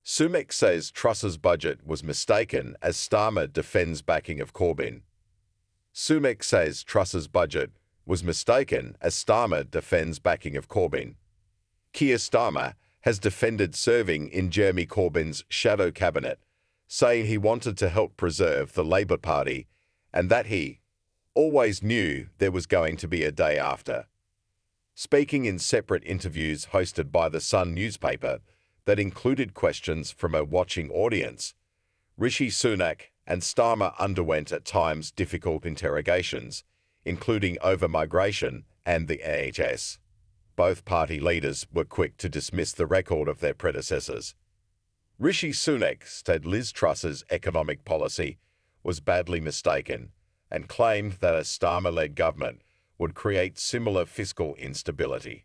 Sunak says Truss's budget was mistaken as Starmer defends backing of Corbyn. Sunak says Truss's budget was mistaken as Starmer defends backing of Corbyn. Keir Starmer has defended serving in Jeremy Corbyn's shadow cabinet, saying he wanted to help preserve the Labour Party and that he always knew there was going to be a day after. Speaking in separate interviews hosted by the Sun newspaper that included questions from a watching audience, Rishi Sunak and Starmer underwent at times difficult interrogations, including over migration and the NHS. Both party leaders were quick to dismiss the record of their predecessors. Rishi Sunak said Liz Truss's economic policy was badly mistaken and claimed that a Starmer-led government would create similar fiscal instability.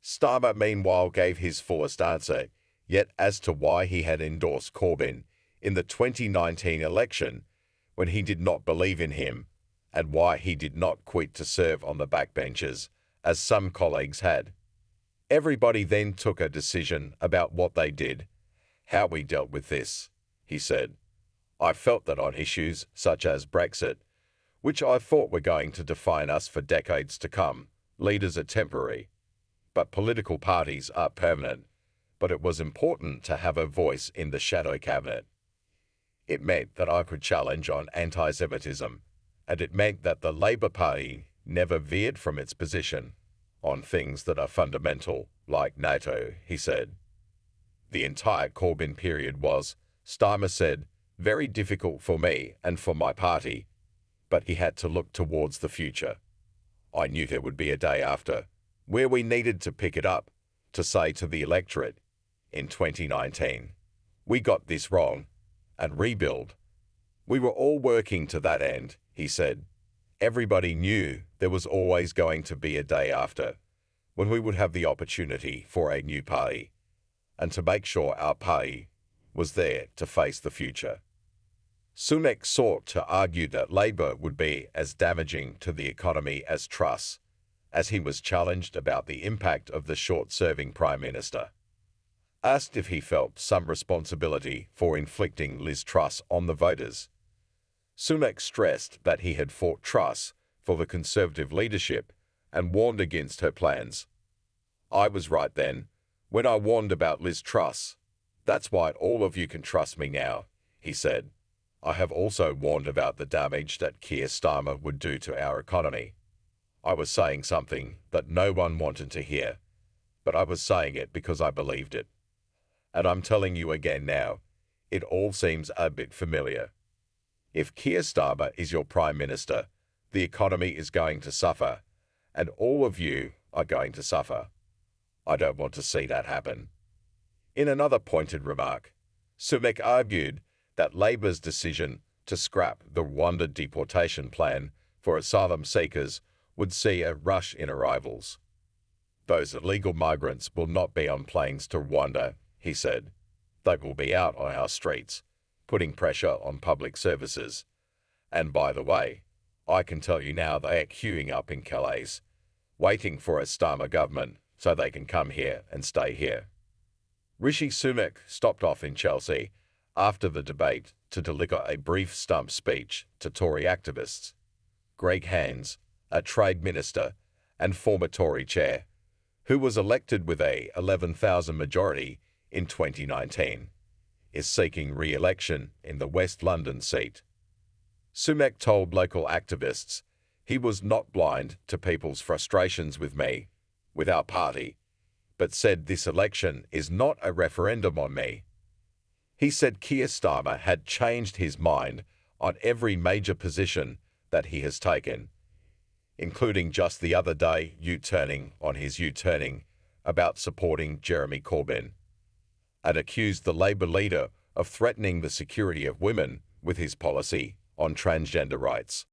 Starmer, meanwhile, gave his fullest answer, yet as to why he had endorsed Corbyn in the 2019 election when he did not believe in him, and why he did not quit to serve on the backbenches, as some colleagues had. Everybody then took a decision about what they did, how we dealt with this, he said. I felt that on issues such as Brexit, which I thought were going to define us for decades to come, leaders are temporary, but political parties are permanent. But it was important to have a voice in the shadow cabinet. It meant that I could challenge on anti-Semitism, and it meant that the Labour Party never veered from its position on things that are fundamental, like NATO, he said. The entire Corbyn period was, Starmer said, very difficult for me and for my party, but he had to look towards the future. I knew there would be a day after, where we needed to pick it up, to say to the electorate, in 2019, we got this wrong, and rebuild. We were all working to that end, he said. Everybody knew there was always going to be a day after, when we would have the opportunity for a new party, and to make sure our party was there to face the future. Sunak sought to argue that Labour would be as damaging to the economy as Truss, as he was challenged about the impact of the short-serving Prime Minister. Asked if he felt some responsibility for inflicting Liz Truss on the voters, Sunak stressed that he had fought Truss for the Conservative leadership and warned against her plans. I was right then, when I warned about Liz Truss. That's why all of you can trust me now, he said. I have also warned about the damage that Keir Starmer would do to our economy. I was saying something that no one wanted to hear, but I was saying it because I believed it. And I'm telling you again now, it all seems a bit familiar. If Keir Starmer is your Prime Minister, the economy is going to suffer, and all of you are going to suffer. I don't want to see that happen. In another pointed remark, Sunak argued that Labour's decision to scrap the Rwanda deportation plan for asylum seekers would see a rush in arrivals. Those illegal migrants will not be on planes to Rwanda, he said. They will be out on our streets, putting pressure on public services. And by the way, I can tell you now they are queuing up in Calais, waiting for a Starmer government so they can come here and stay here. Rishi Sunak stopped off in Chelsea after the debate to deliver a brief stump speech to Tory activists. Greg Hands, a trade minister and former Tory chair, who was elected with a 11,000 majority in 2019, is seeking re-election in the West London seat. Sunak told local activists he was not blind to people's frustrations with me, with our party, but said this election is not a referendum on me. He said Keir Starmer had changed his mind on every major position that he has taken, including just the other day U-turning on his U-turning about supporting Jeremy Corbyn, and accused the Labour leader of threatening the security of women with his policy on transgender rights.